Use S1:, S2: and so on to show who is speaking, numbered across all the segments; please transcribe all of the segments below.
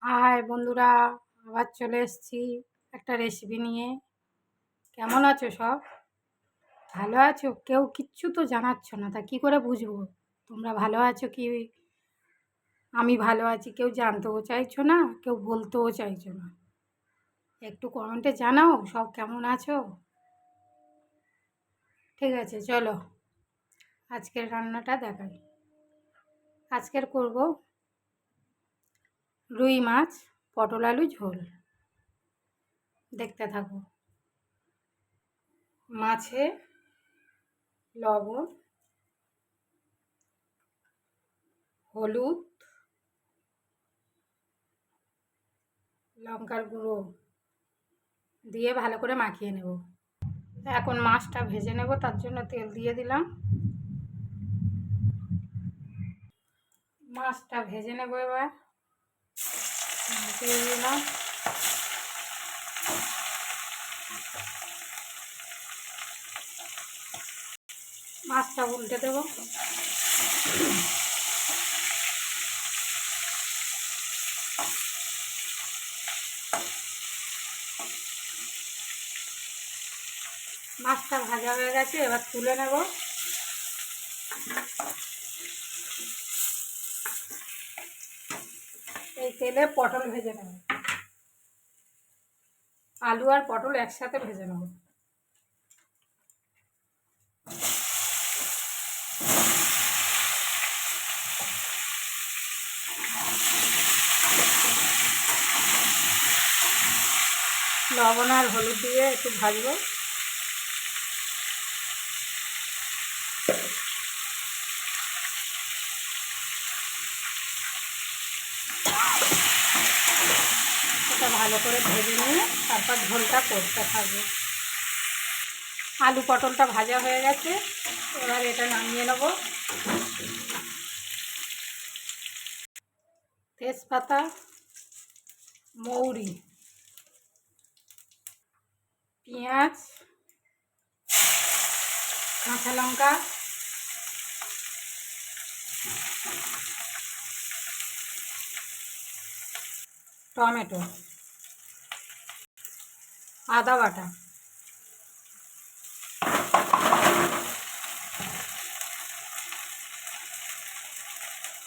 S1: High বন্ধুরা, আবার চলে এসেছি একটা রেসিপি নিয়ে। কেমন আছো সব? ভালো আছো? কেউ কিচ্ছু তো জানাচ্ছ না, তা কী করে বুঝবো তোমরা ভালো আছো কি আমি ভালো আছি? কেউ জানতেও চাইছো না, কেউ বলতেও চাইছো না। একটু কমেন্টে জানাও সব কেমন আছো। ঠিক আছে, চলো আজকের রান্নাটা দেখাই। আজকের করব রুই মাছ পটল আলু ঝোল। দেখতে থাকো। মাছে লবণ, হলুদ, লঙ্কার গুঁড়ো দিয়ে ভালো করে মাখিয়ে নেব। এখন মাছটা ভেজে নেব, তার জন্য তেল দিয়ে দিলাম। মাছটা ভেজে নেব, এবার দিয়ে দিলাম। মাছটা উল্টে দেব। মাছটা ভাজা হয়ে গেছে, এবার তুলে নেব। এই তেলে পটল ভেজে নেব, আলু আর পটল একসাথে ভেজে নেব। লবণ আর হলুদ দিয়ে একটু ভাজবো। এটা ভালো করে ভেজে নিয়ে তারপর ঝোলটা করতে থাকবে। আলু পটলটা ভাজা হয়ে গেছে, এবার এটা নামিয়ে নেব। তেজপাতা, মৌরি, পেঁয়াজ, কাঁচা লঙ্কা, টমেটো, আদা বাটা,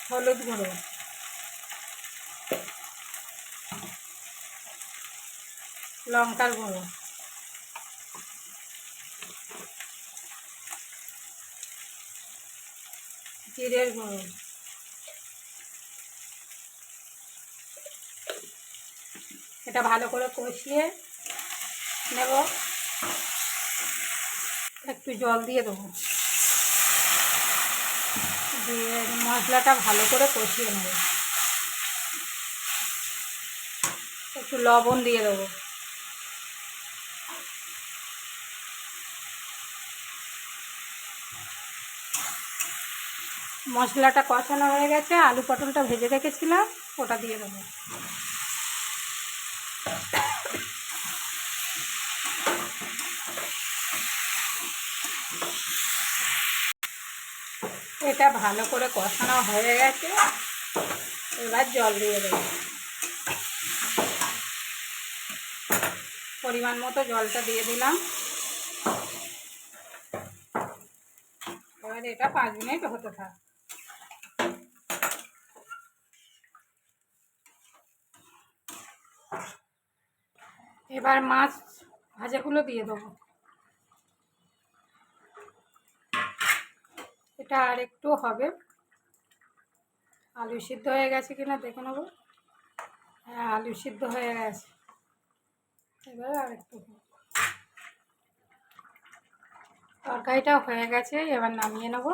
S1: হলুদ গুঁড়ো, লঙ্কার গুঁড়ো, জিরের গুঁড়ো, এটা ভালো করে কষিয়ে নেব। একটু জল দিয়ে দেবো, দিয়ে মশলাটা ভালো করে কষিয়ে নেব। একটু লবণ দিয়ে দেবো। মশলাটা কষানো হয়ে গেছে, আলু পটলটা ভেজে রেখেছিলাম, ওটা দিয়ে দেবো। এটা ভালো করে কষানো হয়ে গেছে, এবার জল দিয়ে দেবো। পরিমাণ মতো জলটা দিয়ে দিলাম। এবার এটা 5 মিনিট হতে থাক। এবার মাছ ভাজাগুলো দিয়ে দেবো। এটা আর একটু হবে। আলু সিদ্ধ হয়ে গেছে কিনা দেখে নেব। হ্যাঁ, আলু সিদ্ধ হয়ে গেছে। এবার আর একটু তরকারিটাও হয়ে গেছে, এবার নামিয়ে নেব।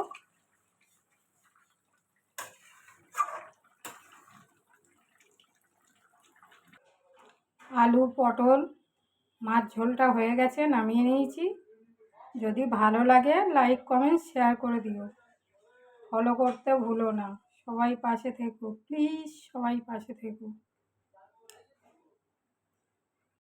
S1: আলু পটল মাছ ঝোলটা হয়ে গেছে, নামিয়ে নিয়েছি। যদি ভালো লাগে লাইক কমেন্ট শেয়ার করে দিও, ফলো করতে ভুলো না। সবাই পাশে থেকো প্লিজ, সবাই পাশে থেকো।